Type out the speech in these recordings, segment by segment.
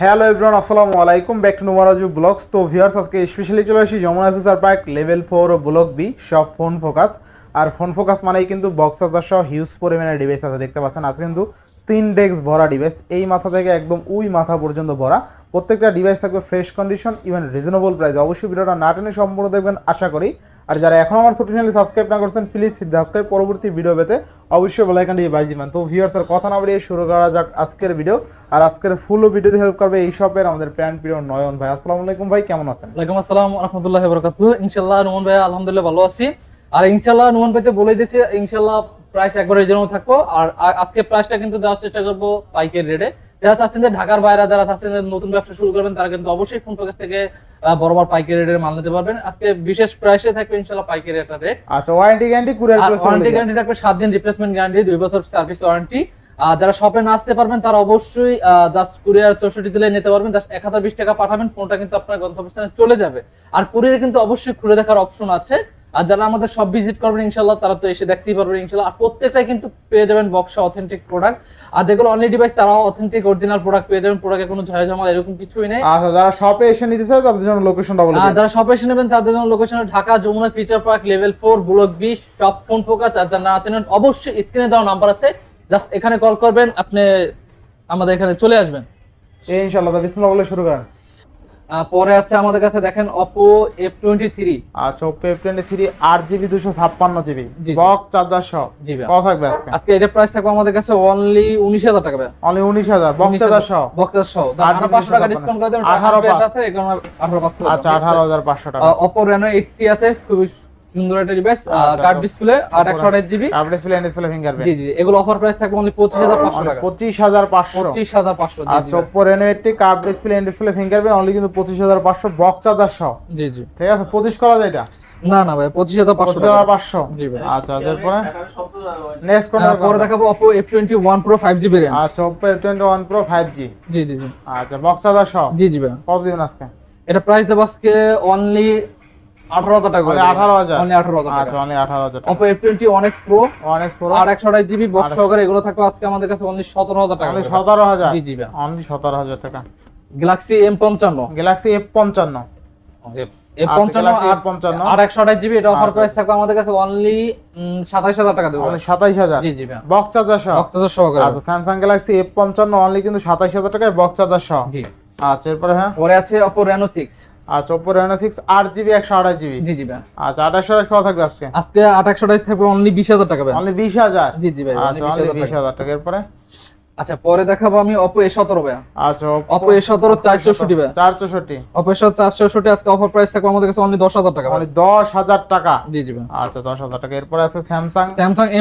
Hello everyone, আসসালামু আলাইকুম, back to Nomaraju vlogs. তো ভিউয়ার্স, আজকে স্পেশালি চলে আসি Jamuna future park level 4 block B সব ফোন ফোকাস। আর ফোন ফোকাস মানেই কিন্তু বক্স চার্জার সহ হিউজ পরিমাণে ডিভাইস আছে, দেখতে পাচ্ছেন। আজকে কিন্তু 3 ডেস্ক ভরা ডিভাইস, এই মাথা থেকে একদম ওই মাথা পর্যন্ত ভরা। প্রত্যেকটা ডিভাইস থাকবে fresh condition, even reasonable price. অবশ্যই ভিডিওটা না টেনে সম্পূর্ণ দেখবেন আশা করি। আর যারা এখন আমার ছোট চ্যানেলে সাবস্ক্রাইব না করছেন, প্লিজ সাবস্ক্রাইব, পরবর্তী ভিডিও পেতে অবশ্যই বেল আইকনটি বাজিয়ে দিবেন। তো ভিউয়ার্স, আর কথা না বাড়িয়ে শুরু করা যাক আজকের ভিডিও। আর আজকের ফুল ভিডিওতে হেল্প করবে এই শপের আমাদের প্যান্ট প্রিয় নয়ন ভাই। আসসালামু আলাইকুম ভাই, কেমন আছেন? ওয়ালাইকুম আসসালাম ওয়া রাহমাতুল্লাহি ওয়া বারাকাতুহু। ইনশাআল্লাহ নোমান ভাই আলহামদুলিল্লাহ ভালো আছি। আর ইনশাআল্লাহ নোমান ভাইতে বলে দিয়েছি ইনশাআল্লাহ প্রাইস একবারে রিজনেবল থাকবো। আর আজকে প্রাইসটা কিন্তু দেওয়ার চেষ্টা করবো পাইকারি রেটে। যারা চাচ্ছেন যে ঢাকার বাইরে যারা চাচ্ছেন যে নতুন ব্যবসা শুরু করবেন, তারা কিন্তু অবশ্যই ফোন ফোকাস থেকে বরাবর পাইকারি রেটের মাল নিতে পারবেন। আজকে বিশেষ প্রাইসে থাকবে ইনশাআল্লাহ পাইকারি রেটের রেট। আচ্ছা, warranty guarantee courier warranty guarantee থাকবে 7 দিন, রিপ্লেসমেন্ট গ্যারান্টি, 2 বছর সার্ভিস ওয়ারেন্টি। যারা শপে না আসতে পারবেন তারা অবশ্যই জাস্ট কুরিয়ার 64 জেলে নিতে পারবেন। জাস্ট 1020 টাকা পাঠাবেন, ফোনটা কিন্তু আপনার গন্তব্যস্থানে চলে যাবে। আর কুরিয়ারে কিন্তু অবশ্যই খুলে দেখার অপশন আছে। আর যারা আমাদের সব ভিজিট করবেন ইনশাআল্লাহ তারা তো এসে দেখতেই পারবেন ইনশাআল্লাহ। আর প্রত্যেকটাই কিন্তু পেয়ে যাবেন বক্সা অথেন্টিক প্রোডাক্ট। আর যেগুলো অনলি ডিভাইস তারাও অথেন্টিক অরিজিনাল প্রোডাক্ট পেয়ে যাবেন। প্রোডাক্টে কোনো ঝামেলা এরকম কিছুই নেই। আচ্ছা, যারা শপে এসে নিতে চায় তাদের জন্য লোকেশনটা বলে দিন। যারা শপে এসে নেবেন তাদের জন্য location Dhaka Jamuna future park level 4 block B সব ফোন ফোকাস। আর যারা না চেনেন অবশ্যই স্ক্রিনে দেওয়া নাম্বার আছে, জাস্ট এখানে কল করবেন, আপনি আমাদের এখানে চলে আসবেন ইনশাআল্লাহ। বিসমিল্লাহ বলে শুরু করেন। পরে আছে আমাদের কাছে দেখেন Oppo F23। আচ্ছা, Oppo F23 8GB 256GB জি। বক্স চার্জার সহ। জি ভাই। কত থাকবে আজকে? আজকে এটা প্রাইস থাকবে আমাদের কাছে অনলি 19000 টাকা ভাই। অনলি 19000 বক্স চার্জার সহ। বক্স চার্জার সহ 500 টাকা ডিসকাউন্ট করে দেন। 18,500 আছে এখানে 18,500 করে। আচ্ছা, 18500 টাকা। Oppo Reno 80 আছে, খুবই সুন্দর একটা ডিভাইস, কার্ড ডিসপ্লে আর 128GB curved display and display fingerprint. জি জি, এগুলো অফার প্রাইস থাকবে অনলি 25500 টাকা। 25500। 25500। জি আচ্ছা, Oppo Reno 80 curved display and display fingerprint only কিন্তু 25500 বক্স চার্জার সহ। জি জি। ঠিক আছে, 25 করা যায় এটা? না না ভাই, 25500 টাকা। 25500। জি ভাই। আচ্ছা, এরপর নেক্সট কোন? পরে দেখাবো Oppo F21 Pro 5GB RAM। আচ্ছা, Oppo F21 Pro 5G। জি জি জি। আচ্ছা, বক্স চার্জার সহ। জি জি ভাই। কত দিন আজকে? এটা প্রাইস দেব আজকে অনলি 18000 টাকা করে। 18000। অনলি 18000 টাকা। আচ্ছা, অনলি 18000 টাকা। Oppo F21s Pro 1S Pro আর 128GB বক্স সহকারে এগুলো থাকবে আজকে আমাদের কাছে অনলি 17000 টাকা। অনলি 17000। জি জি ভাই। অনলি 17000 টাকা। Galaxy M55। Galaxy F55। M55 আর 128GB এটা অফার প্রাইস থাকবে আমাদের কাছে অনলি 27000 টাকা দেব। অনলি 27000। জি জি ভাই। বক্স চার্জার সহ। বক্স চার্জার সহকারে। আচ্ছা, Samsung Galaxy F55 অনলি কিন্তু 27000 টাকায় বক্স চার্জার সহ। জি। আচ্ছা, এরপরে হ্যাঁ পরে আছে Oppo Reno 6। আচ্ছা, Oppo Reno 6 8GB 128GB। জি জি ভাই। আচ্ছা, 2800 কত থাকবে আজকে? আজকে 2828 থাকবে অনলি 20000 টাকা ভাই। অনলি 20000। জি জি ভাই, আচ্ছা, অনলি 20000 টাকা। এরপরে আচ্ছা, পরে দেখাবো আমি Oppo A17 ভাই। আচ্ছা, Oppo A17 464 ভাই। 464। Oppo A17 464 আজকে অফার প্রাইস থাকবে আমাদের কাছে অনলি 10000 টাকা ভাই। অনলি 10000 টাকা। জি জি ভাই। আচ্ছা, 10000 টাকা। এরপরে আছে Samsung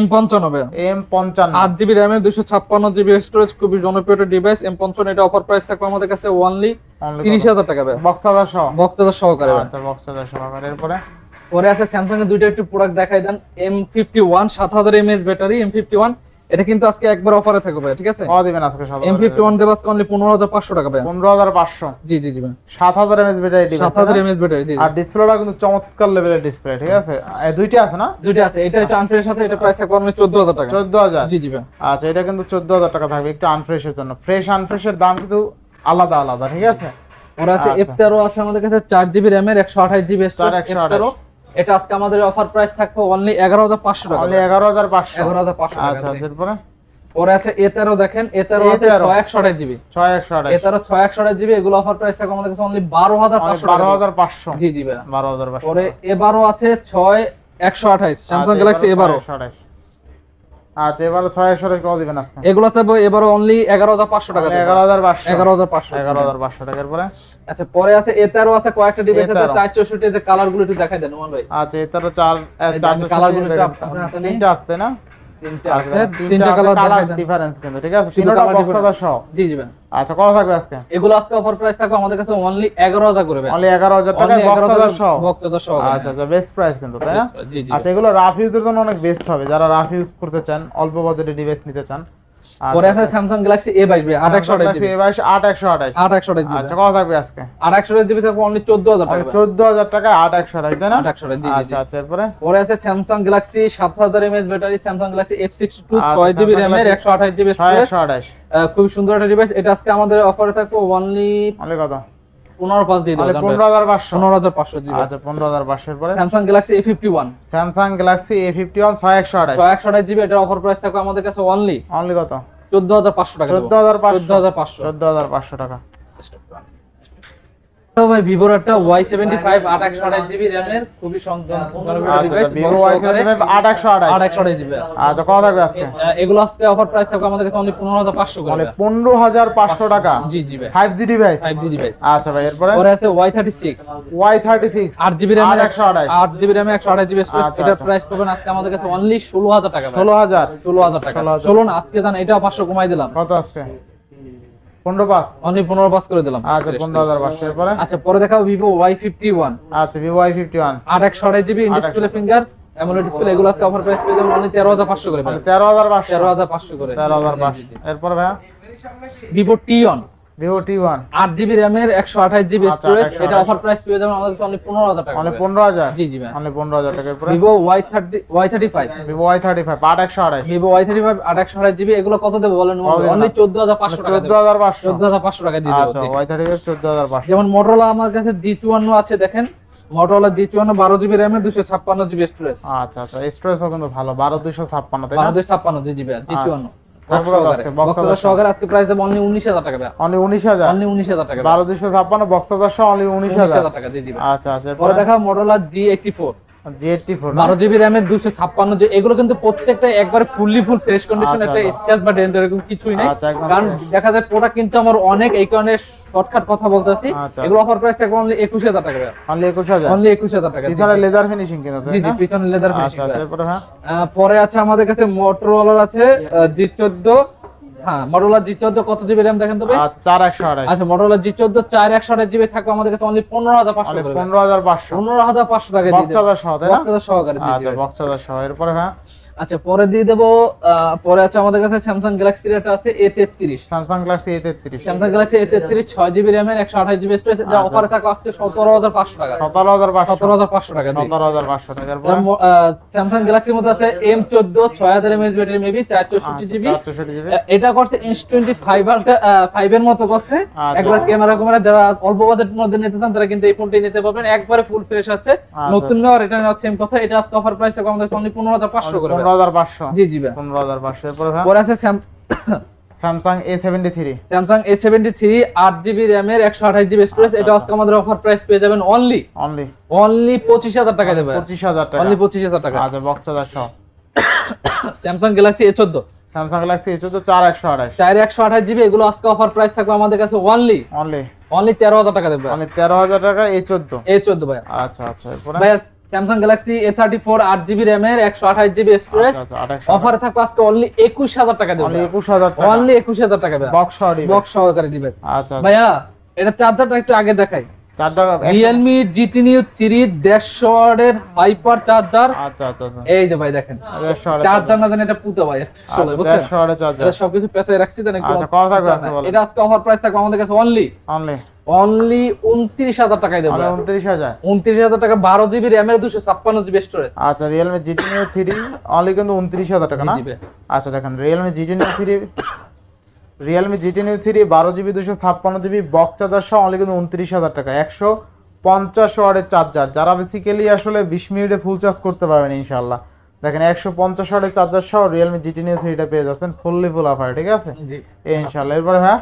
M55 ভাই। M55 8GB RAM 256GB storage, খুবই জনপ্রিয় একটা ডিভাইস M55। এটা অফার প্রাইস থাকবে আমাদের কাছে অনলি 30000 টাকা ভাই। বক্স চার্জার সহ। বক্স চার্জার সহকারে ভাই। আচ্ছা, বক্স চার্জার সহকারে। এরপরে পরে আছে স্যামসাং এর দুইটা একটু প্রোডাক্ট দেখাই দেন। M51 7000 mAh ব্যাটারি M51, এটা কিন্তু আজকে একবার অফারে থাকবে ভাই, ঠিক আছে? কত দিবেন আজকে? সব M51 দেব আজকে অনলি 15500 টাকা ভাই। 15500। জি জি জি ভাই। 7000 mAh battery device. 7000 mAh battery. জি। আর ডিসপ্লেটা কিন্তু চমৎকার লেভেলের ডিসপ্লে, ঠিক আছে? এই দুইটা আছে না? দুইটা আছে, এটা আনফ্রেশ সাথে এটা প্রাইস থাকবে অনলি 14000 টাকা। 14000। জি জি ভাই। আচ্ছা, এটা কিন্তু 14000 টাকা থাকবে একটু আনফ্রেশের জন্য। ফ্রেশ আনফ্রেশের দাম কিন্তু আলাদা আলাদা, ঠিক আছে? ওরা আছে F13 আছে আমাদের কাছে 4GB RAM এর 128GB স্টোরেজ F13। এটা আজকে আমাদের অফার প্রাইস থাকবে অনলি 11500 টাকা। অনলি 11500। 11500 টাকা। আচ্ছা, এরপরে পরে আছে A13 দেখেন, A13 আছে 6128GB। 6128। A13 6128GB এগুলো অফার প্রাইস থাকবে আমাদের কাছে অনলি 12500 টাকা। 12500। জি জি ভাই। 12500। পরে A12 আছে 6128 Samsung Galaxy A12। আচ্ছা, এবারে 6128 কত দিবেন আজকে? এগুলাতে এবারে অনলি 11500 টাকা। 11500। 11500 টাকার পরে আচ্ছা, পরে আছে A13 আছে কয়েকটা ডিভাইস আছে 464 যে কালার গুলো একটু দেখাই দেন ওমান ভাই। আচ্ছা, এটার 4 কালার গুলো একটু আপনার হাতে নেই। তিনটা আছে না? তিনটা আছে, তিনটা কালার দেখাই দেন। ডিফারেন্স কিন্তু, ঠিক আছে? তিনটা বক্স চার্জার সহ। জি জি ভাই। আচ্ছা, কত থাকবে আজকে? এগুলো আজকে অফার প্রাইস থাকবে আমাদের কাছে অনলি 11000 করে ভাই। অনলি 11000 টাকা বক্স চার্জার সহ। বক্স চার্জার সহ। আচ্ছা আচ্ছা, বেস্ট প্রাইস কিন্তু, তাই না? জি জি। আচ্ছা, এগুলো রাফ ইউজের জন্য অনেক বেস্ট হবে, যারা রাফ ইউজ করতে চান, অল্প বাজেটে ডিভাইস নিতে চান। পরে আছে Samsung Galaxy A22 828 GB, A22 8128 828 GB. আচ্ছা কত থাকবে আজকে? 828 জিবি থাকবে অনলি 14000 টাকা। 14000 টাকা 8128 তাই না? 828 জি। আচ্ছা আচ্ছা এরপরে পরে আছে Samsung Galaxy 7000 mAh battery, Samsung Galaxy F62 6 GB RAM এর 128 জিবি স্টোরেজ, 128 খুব সুন্দর একটা ডিভাইস। এটা আজকে আমাদের অফারে থাকবে অনলি কত? 15500 দিয়ে দেব। 15500 15500 জিবি। আচ্ছা 15500 এর পরে স্যামসাং গ্যালাক্সি A51 6128 জিবি, এটার অফার প্রাইস থাকবে আমাদের কাছে অনলি কত? 14500 টাকা দেব। 14500 টাকা। তো ভাই ভিভোর একটা Y75 828 জিবি RAM এর খুবই জনপ্রিয় ডিভাইস, Vivo Y75 828 জিবি। আচ্ছা কত থাকবে আজকে? এগুলো আজকে অফার প্রাইস থাকবে আমাদের কাছে অনলি 15500 করে। 15500 টাকা। জি জি ভাই, 5G ডিভাইস। 5G device. আচ্ছা ভাই এরপরে পরে আছে Y36 8 GB RAM 128 8 GB RAM 128 GB storage, আচ্ছা, এটার আচ্ছা। প্রাইস পাবেন আজকে আমাদের কাছে অনলি 16000 টাকা ভাই। 16000 16000 টাকা। 16,000 চলুন আজকে জান এটাও 500 কমাই দিলাম, কত আজকে? 15 অনলি 15 করে দিলাম। আচ্ছা 15500 এরপরে আচ্ছা পরে দেখাবো Vivo Y51 আচ্ছা Vivo Y51 828 GB in display fingers AMOLED display, এগুলো আজকে অফার প্রাইস পেয়ে যাবেন অনলি 13500 করে ভাই। 13500 করে 13500 এরপরে ভাই Vivo T1 Vivo T1 8 GB RAM এর 128 জিবি আচ্ছা, স্টোরেজ, 128 এটা অফার প্রাইস পেয়ে যাবেন আমাদের কাছে অনলি 15000 টাকা মানে করে। 15000 জি জি ভাই। মানে 15000 টাকা এরপরে Vivo Y35 Vivo Y35 8128 Vivo Y35 828 GB, এগুলো কত দেব বলেন? অনলি 14500 টাকা দেব। 14500 14500 টাকা দিয়ে দেব। আচ্ছা Y35 14500 যেমন Motorola আমার কাছে G54 আছে, দেখেন Motorola G54 12 জিবি RAM এর 256 জিবি স্টোরেজ। আচ্ছা আচ্ছা স্টোরেজও কিন্তু ভালো 12256 তাই না? 1256 জিবি G54 বক্স সহকারে আজকে প্রাইস দেব অনলি 19000 টাকা ভাই। অনলি 19000 অনলি 19000 টাকা। 12256 বক্স সহ অনলি 19000 টাকা জি জি ভাই। আচ্ছা আচ্ছা পরে দেখা Motorola G84 G84 12 GB RAM এর 256 যে, এগুলো কিন্তু প্রত্যেকটা একবারে ফুল ফ্রেশ কন্ডিশন, আচ্ছা, একটা আচ্ছা। স্ক্র্যাচ বা ডেন্ট এরকম কিছুই নাই। আচ্ছা, একদম কারণ fresh। দেখা যায় প্রোডাক্ট কিন্তু আমার অনেক, এই কারণে শর্টকাট কথা বলতেছি। আচ্ছা। এগুলো অফার প্রাইস থাকবে অনলি 21000 টাকা ভাই। অনলি 21000 অনলি 21000 টাকা। পিছনে লেদার ফিনিশিং কিন্তু জি জি, পিছনে লেদার আচ্ছা ফিনিশিং। আচ্ছা এরপরে হ্যাঁ পরে আছে আমাদের কাছে Motorola আছে G14, হ্যাঁ Motorola G14 কত জিবি RAM দেখেন তো ভাই? আচ্ছা 4128 আচ্ছা Motorola G14 4128 জিবি থাকবে আমাদের কাছে অনলি 15500 করে। 15500 15500 টাকা দিয়ে বক্স সহ তাই না? বক্স সহকারে জি জি আচ্ছা ভাই। বক্স সহ এরপরে হ্যাঁ আচ্ছা পরে দিয়ে দেব, পরে আছে আমাদের কাছে Samsung Galaxy এর একটা আছে A33, Samsung Galaxy A33 Samsung Galaxy A33 6 GB RAM এর 128 জিবি স্টোরেজ, এটা আচ্ছা, অফারে থাকবে আজকে 17500 টাকা। 17500 টাকা জি। 17500 টাকা এরপরে Samsung Galaxy মধ্যে আছে M14 6000 mAh battery maybe 464 GB, 464 GB এটা করছে S25 Ultra 5 এর মতো করছে। আচ্ছা। একবার ক্যামেরা যারা অল্প বাজেটের মধ্যে নিতে চান তারা কিন্তু এই ফোনটি নিতে পারবেন, একবারে ফুল ফ্রেশ আছে। নতুন নেওয়ার এটা নেওয়ার সেম কথা, এটা আজকে অফার প্রাইস থাকবে আমাদের কাছে অনলি 15500 করে। 15500 জি জি ভাই। 15500 এরপরে হ্যাঁ পরে আছে Samsung A73 Samsung A73 8 GB RAM এর 128 জিবি স্টোরেজ, এটা আজকে আমাদের অফার প্রাইস পেয়ে যাবেন অনলি 25000 টাকা দেবে। 25000 টাকা অনলি 25000 টাকা। আচ্ছা বক্স সহ Samsung Galaxy A14 Samsung Galaxy A14 4128 4128 GB, এগুলো আজকে অফার প্রাইস থাকবে আমাদের কাছে অনলি 13000 টাকা দেবে। মানে 13000 টাকা A14 A14 ভাই। আচ্ছা আচ্ছা এরপরে ভাই Samsung Galaxy A34 8 GB RAM এর 128 জিবি স্টোরেজ, আচ্ছা, 2800 অফারে থাকবে আজকে অনলি 21000 টাকা দেবে। অনলি 21000 টাকা অনলি 21000 টাকা ভাই। বক্স সহ দিবে বক্স সহকারে দিবে। আচ্ছা ভাইয়া এটা চার্জারটা একটু আগে দেখাই। চার্জার Realme GT Neo 3 150 ওয়াটের হাইপার চার্জার। আচ্ছা আচ্ছা আচ্ছা এই যে ভাই দেখেন 150 চার্জার না জানি এটা পুতো ভাই আসলে বুঝছেন, 150 চার্জার এটা সবকিছু পেছায় রাখছি জানেন একটু। আচ্ছা, কত থাকবে আজকে বলেন? এটা আজকে অফার প্রাইস থাকবে আমাদের কাছে অনলি অনলি 29000 টাকায় দেব। 29000 29000 টাকা 12 জিবি RAM এর 256 জিবি স্টোরেজ। আচ্ছা Realme GT Neo 3 অনলি কিন্তু 29000 টাকা না? জি ভাই। আচ্ছা দেখেন Realme GT Neo 3 Realme GT Neo 3 12 GB 256 GB box charger সহ অনলি কিন্তু 29000 টাকা 150 ওয়াটের চার্জার, যারা বেসিক্যালি আসলে 20 মিনিটে ফুল চার্জ করতে পারবেন ইনশাআল্লাহ। দেখেন 150 ওয়াটের চার্জার সহ Realme GT Neo 3 টা পেয়ে যাচ্ছেন ফুললি ফুল অফার, ঠিক আছে জি ইনশাআল্লাহ। এরপরে হ্যাঁ